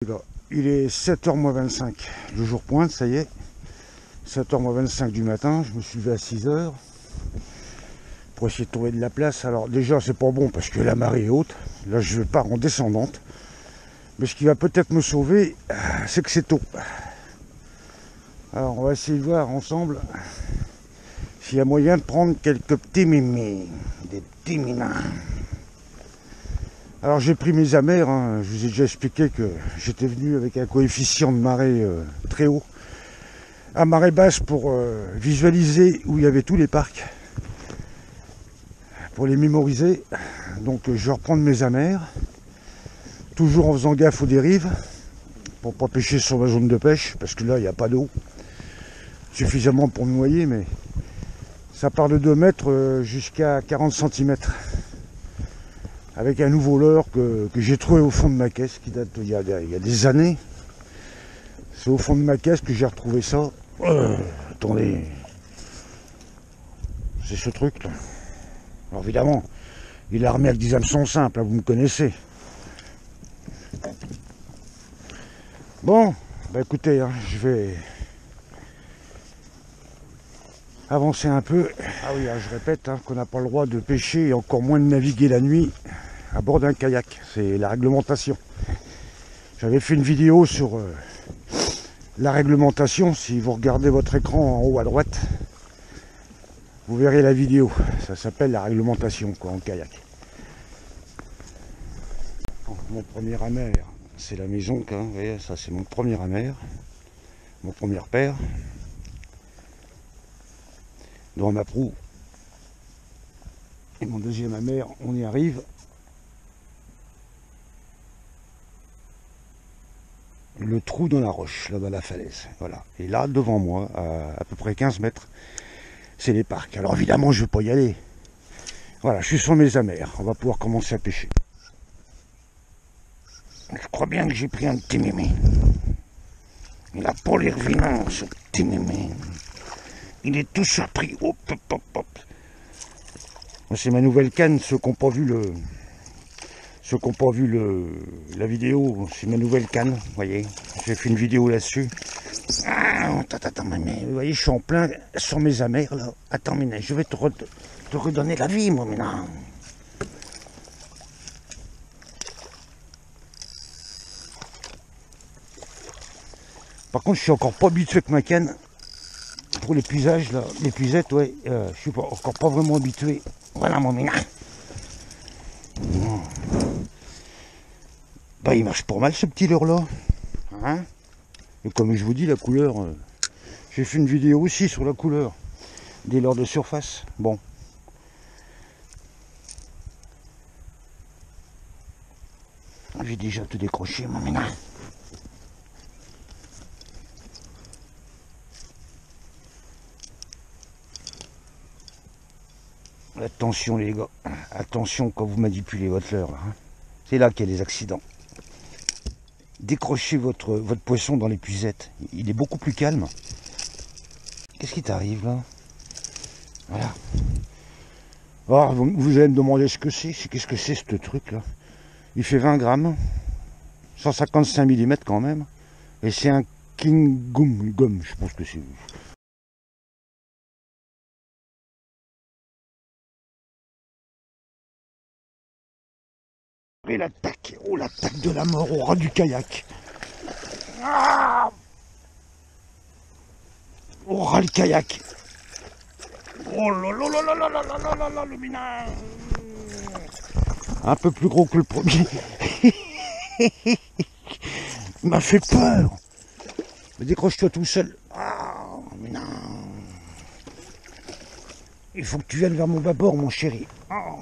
Il est 7h moins 25, le jour pointe, ça y est, 7h moins 25 du matin, je me suis levé à 6h pour essayer de trouver de la place. Alors déjà c'est pas bon parce que la marée est haute, là je pars en descendante, mais ce qui va peut-être me sauver, c'est que c'est tôt. Alors on va essayer de voir ensemble s'il y a moyen de prendre quelques petits mimis, des petits minins. Alors j'ai pris mes amers, hein. Je vous ai déjà expliqué que j'étais venu avec un coefficient de marée très haut, à marée basse pour visualiser où il y avait tous les parcs, pour les mémoriser. Donc je vais reprendre mes amers, toujours en faisant gaffe aux dérives, pour pas pêcher sur ma zone de pêche, parce que là il n'y a pas d'eau, suffisamment pour me noyer, mais ça part de 2 mètres jusqu'à 40 cm. Avec un nouveau leurre que j'ai trouvé au fond de ma caisse, qui date il y a des années. C'est au fond de ma caisse que j'ai retrouvé ça. Attendez. C'est ce truc là. Alors évidemment, il est armé avec des hameçons simples, là, vous me connaissez. Bon, bah écoutez, hein, je vais avancer un peu. Ah oui, hein, je répète hein, qu'on n'a pas le droit de pêcher et encore moins de naviguer la nuit à bord d'un kayak, c'est la réglementation. J'avais fait une vidéo sur la réglementation, si vous regardez votre écran en haut à droite, vous verrez la vidéo, ça s'appelle la réglementation quoi, en kayak. Mon premier amer, c'est la maison, hein, vous voyez, ça c'est mon premier amer, mon premier père, dans ma proue. Et mon deuxième amer, on y arrive. Le trou dans la roche, là-bas la falaise, voilà. Et là, devant moi, à peu près 15 mètres, c'est les parcs. Alors évidemment, je ne vais pas y aller. Voilà, je suis sur mes amers, on va pouvoir commencer à pêcher. Je crois bien que j'ai pris un petit mémé. Il a pas l'air vilain, ce petit mémé. Il est tout surpris. Hop, hop, hop, hop. C'est ma nouvelle canne, ceux qui n'ont pas vu la vidéo, c'est ma nouvelle canne, vous voyez, j'ai fait une vidéo là-dessus. Ah, attends, mais vous voyez, je suis en plein sur mes amers là. Attends, mais je vais te redonner la vie, moi, maintenant. Par contre, je suis encore pas habitué avec ma canne pour l'épuisage là, l'épuisette, ouais, je suis encore pas vraiment habitué. Voilà, mon mina. Bah, il marche pas mal ce petit leurre là, hein. Et comme je vous dis, la couleur, j'ai fait une vidéo aussi sur la couleur des leurres de surface. Bon, j'ai déjà tout décroché, mon ménage. Attention les gars, attention quand vous manipulez votre leurre, hein. C'est là qu'il y a des accidents. Décrochez votre poisson dans l'épuisette, il est beaucoup plus calme. Qu'est-ce qui t'arrive là? Voilà. Alors, vous allez me demander ce que c'est. Qu'est-ce que c'est ce truc là? Il fait 20 grammes, 155 mm quand même, et c'est un King Gum, je pense que c'est. Et l'attaque, oh l'attaque de la mort au ras du kayak. Ah, au ras le kayak. Oh là là là là là là là là là, le minage. Un peu plus gros que le premier. Il m'a fait peur. Mais décroche-toi tout seul. Ah, mais non. Il faut que tu viennes vers mon bâbord, mon chéri. Oh.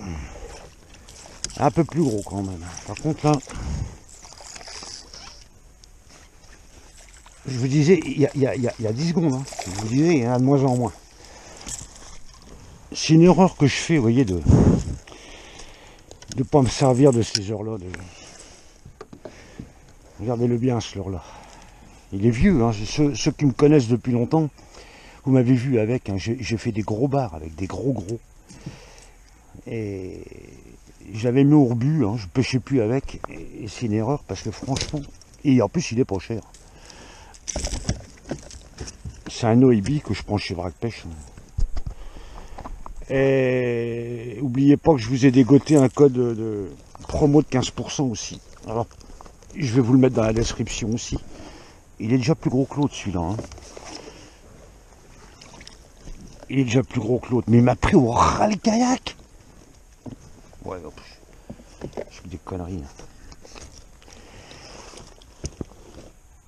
Un peu plus gros quand même. Par contre là, je vous disais, il y a 10 secondes, hein, je vous disais, il y en a de moins en moins. C'est une erreur que je fais, vous voyez, de ne pas me servir de ces heures-là. Regardez-le bien, ce leurre-là. Il est vieux, hein, ceux qui me connaissent depuis longtemps, vous m'avez vu avec, hein, j'ai fait des gros bars avec des gros. Et je l'avais mis au rebut, hein, je pêchais plus avec, et c'est une erreur parce que franchement, Et en plus, il est pas cher. C'est un OEB que je prends chez Vrac Pêche. Et n'oubliez pas que je vous ai dégoté un code de promo de 15% aussi. Alors, je vais vous le mettre dans la description aussi. Il est déjà plus gros que l'autre celui-là. Hein. Il est déjà plus gros que l'autre. Mais il m'a pris au ras le kayak. Ouais, je fais des conneries. Hein.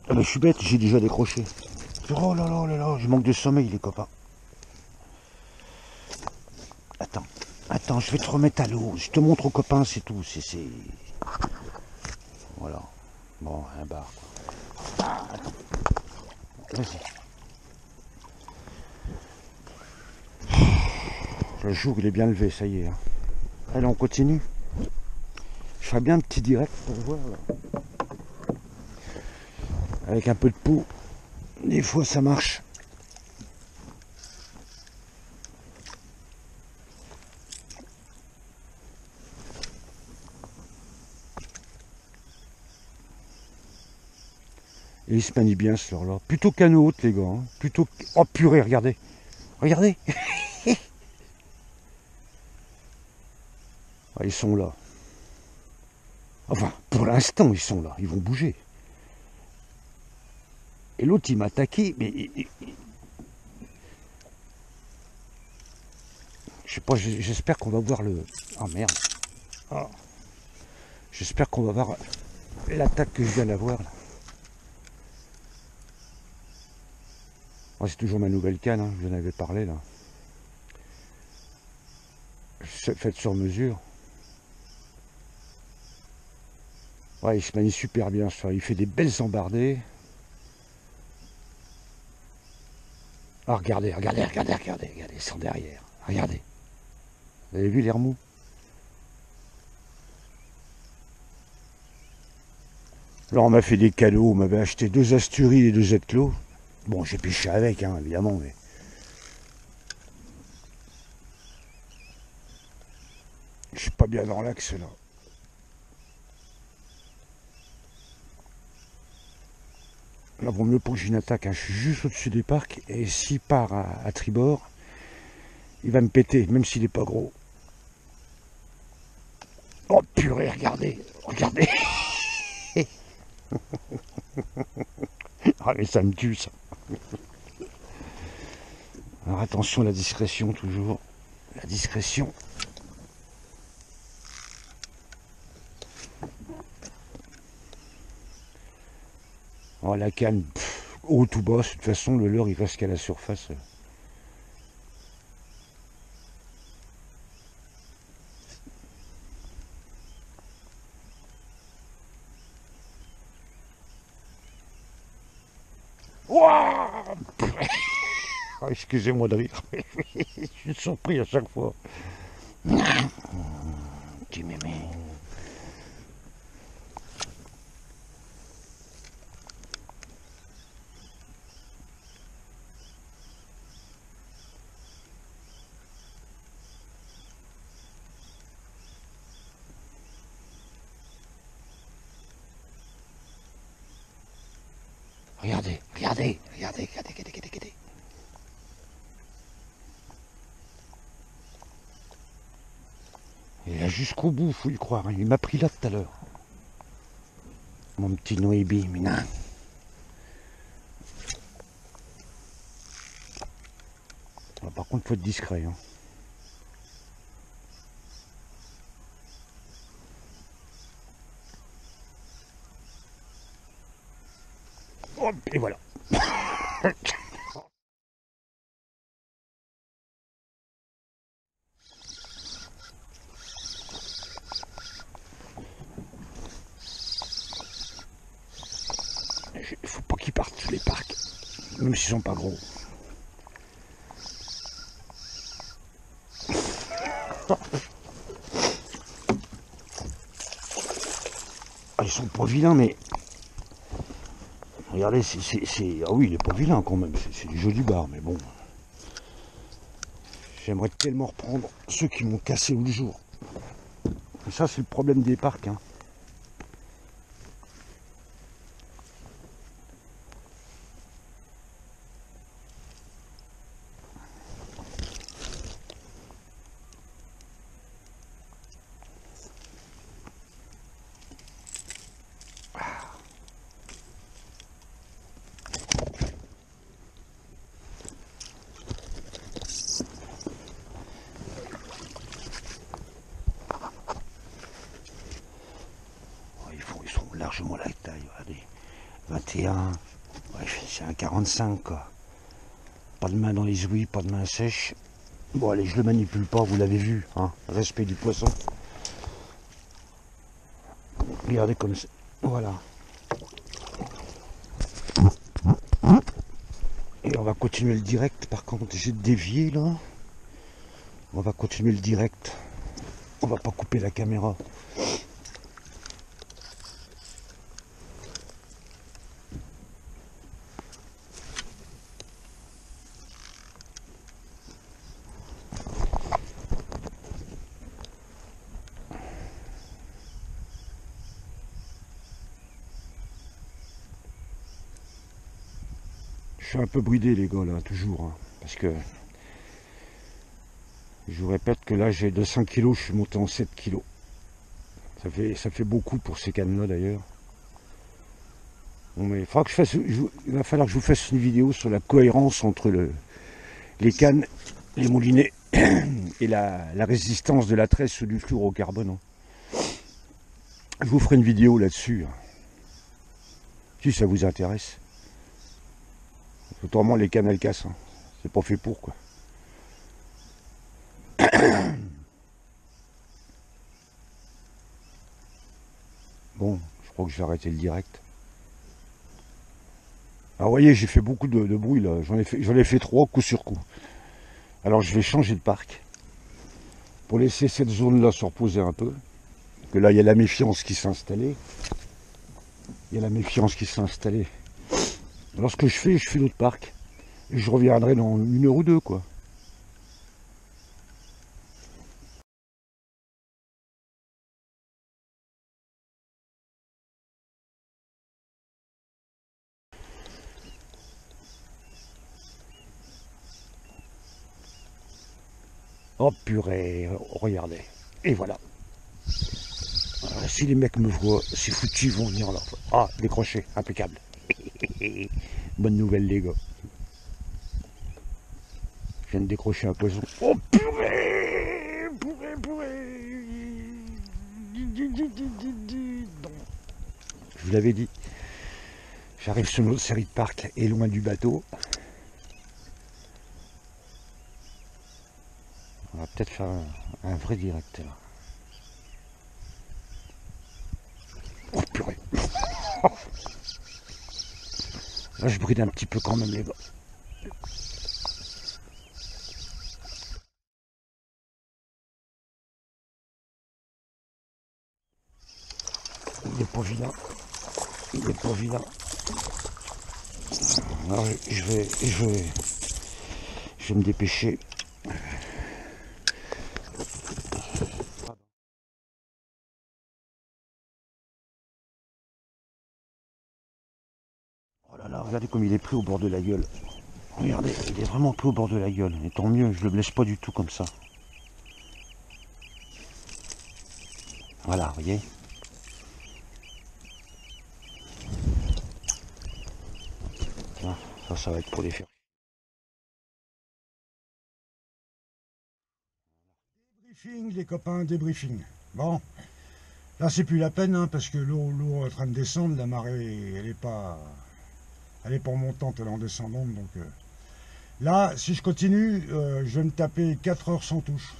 Ah ben, je suis bête, j'ai déjà décroché. Oh là là là là, je manque de sommeil les copains. Attends, je vais te remettre à l'eau. Je te montre aux copains, c'est tout. C'est... Voilà. Bon, un bar. Ah, attends. Vas-y. Le jour il est bien levé, ça y est. Hein. Allez, on continue. Je ferai bien un petit direct pour voir. Là. Avec un peu de peau, des fois ça marche. Et il se manie bien ce leurre-là. Plutôt qu'un autre, les gars. Hein. Plutôt... Oh purée, regardez. Regardez. Ah, ils sont là. Enfin, pour l'instant, ils sont là. Ils vont bouger. Et l'autre, il m'a attaqué, mais... Je sais pas, j'espère qu'on va voir le... Oh merde. Oh. J'espère qu'on va voir l'attaque que je viens d'avoir. Oh, c'est toujours ma nouvelle canne, hein. Je vous en avais parlé là. Faite sur mesure. Ouais, il se manie super bien, ça. Il fait des belles embardées. Ah, regardez, ils sont derrière. Regardez. Vous avez vu les remous? Là, on m'a fait des cadeaux. On m'avait acheté 2 asturies et 2 éclos. Bon, j'ai pêché avec, hein, évidemment, mais... Je suis pas bien dans l'axe, là. Là, vaut mieux pour que j'ai une attaque. Hein. Je suis juste au-dessus des parcs. Et s'il part à tribord, il va me péter, même s'il n'est pas gros. Oh purée, regardez. Ah mais ça me tue ça. Alors attention, la discrétion toujours. La discrétion. Oh la canne, haut ou bas, de toute façon le leurre il reste qu'à la surface. Ouah. Oh, excusez-moi de rire. Je suis surpris à chaque fois. Tu m'aimais. Regardez. Il est là jusqu'au bout, faut y croire. Il m'a pris là tout à l'heure. Mon petit Noébi, mina. Ah, par contre, faut être discret. Hein. Hop, et voilà. Il faut pas qu'ils partent sur les parcs, même s'ils sont pas gros. Ah, ils sont pas vilains, mais regardez, ah oui, il est pas vilain quand même. C'est du jeu du bar, mais bon. J'aimerais tellement reprendre ceux qui m'ont cassé l'autre jour. Et ça, c'est le problème des parcs. Hein. largement la taille, regardez. 21, ouais, c'est un 45 quoi. Pas de main dans les ouïes, pas de main sèche. Bon allez, je le manipule pas, vous l'avez vu, hein. Respect du poisson. Regardez comme ça, voilà. Et on va continuer le direct, par contre j'ai dévié là. On va continuer le direct. On va pas couper la caméra. Je suis un peu bridé les gars là, toujours, hein, parce que je vous répète que là j'ai de 5 kg, je suis monté en 7 kg. Ça fait beaucoup pour ces cannes là d'ailleurs. Bon, mais il va falloir que je vous fasse une vidéo sur la cohérence entre les cannes, les moulinets et la résistance de la tresse ou du fluorocarbone. Je vous ferai une vidéo là-dessus, hein, si ça vous intéresse. Autrement les cannes elles cassent, hein. C'est pas fait pour quoi. Bon, je crois que je vais arrêter le direct. Alors vous voyez, j'ai fait beaucoup de bruit là, j'en ai fait 3 coup sur coup. Alors je vais changer de parc pour laisser cette zone là se reposer un peu. Que là il y a la méfiance qui s'est installée. Il y a la méfiance qui s'est installée. Alors ce que je fais l'autre parc. Et je reviendrai dans 1 heure ou 2 quoi. Oh purée, regardez. Et voilà. Alors, si les mecs me voient, c'est foutu, ils vont venir là. Ah, décroché, impeccable. Bonne nouvelle les gars. Je viens de décrocher un poisson. Oh purée, purée. Je vous l'avais dit. J'arrive sur notre série de parcs et loin du bateau. On va peut-être faire un vrai direct là. Oh purée. Là je bride un petit peu quand même les gars. Il est pas vilain. Il est pas vilain. Alors je vais me dépêcher. Oh là là, regardez comme il est pris au bord de la gueule. Regardez, il est vraiment pris au bord de la gueule. Et tant mieux, je le blesse pas du tout comme ça. Voilà, vous voyez. Ça va être pour les faire. Débriefing les copains, débriefing. Bon, là c'est plus la peine hein, parce que l'eau est en train de descendre, la marée elle est pas montante, elle est en descendante. Donc là, si je continue, je vais me taper 4 heures sans touche.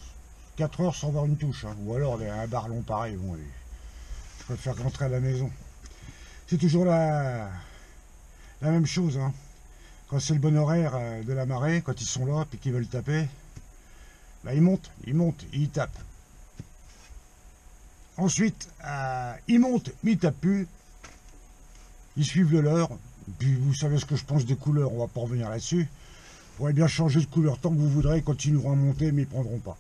4 heures sans voir une touche. Hein. Ou alors un barlon pareil, bon, je préfère rentrer à la maison. C'est toujours la même chose. Hein. Quand c'est le bon horaire de la marée, quand ils sont là et qu'ils veulent taper, bah, ils montent, ils tapent. Ensuite, ils montent, mais ils tapent plus. Ils suivent le leur. Puis vous savez ce que je pense des couleurs, on va pas revenir là-dessus. Vous pourrez bien changer de couleur tant que vous voudrez, ils continueront à monter, mais ils prendront pas.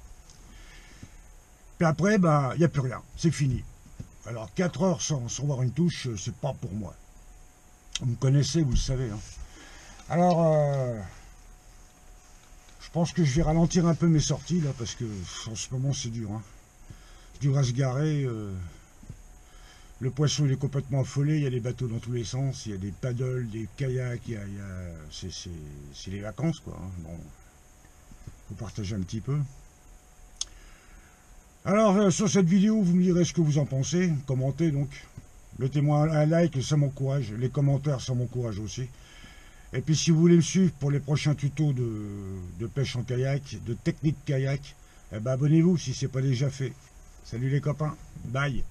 Puis après, ben, il n'y a plus rien, c'est fini. Alors 4 heures sans voir une touche, c'est pas pour moi. Vous me connaissez, vous le savez. Hein. Alors, je pense que je vais ralentir un peu mes sorties là, parce que en ce moment c'est dur. Hein. Dur à se garer. Le poisson il est complètement affolé, il y a des bateaux dans tous les sens, il y a des paddles, des kayaks, c'est les vacances quoi. Hein. Bon, faut partager un petit peu. Alors sur cette vidéo, vous me direz ce que vous en pensez, commentez donc. Mettez-moi un like, ça m'encourage. Les commentaires, ça m'encourage aussi. Et puis si vous voulez me suivre pour les prochains tutos de pêche en kayak, de technique kayak, eh ben abonnez-vous si ce n'est pas déjà fait. Salut les copains, bye.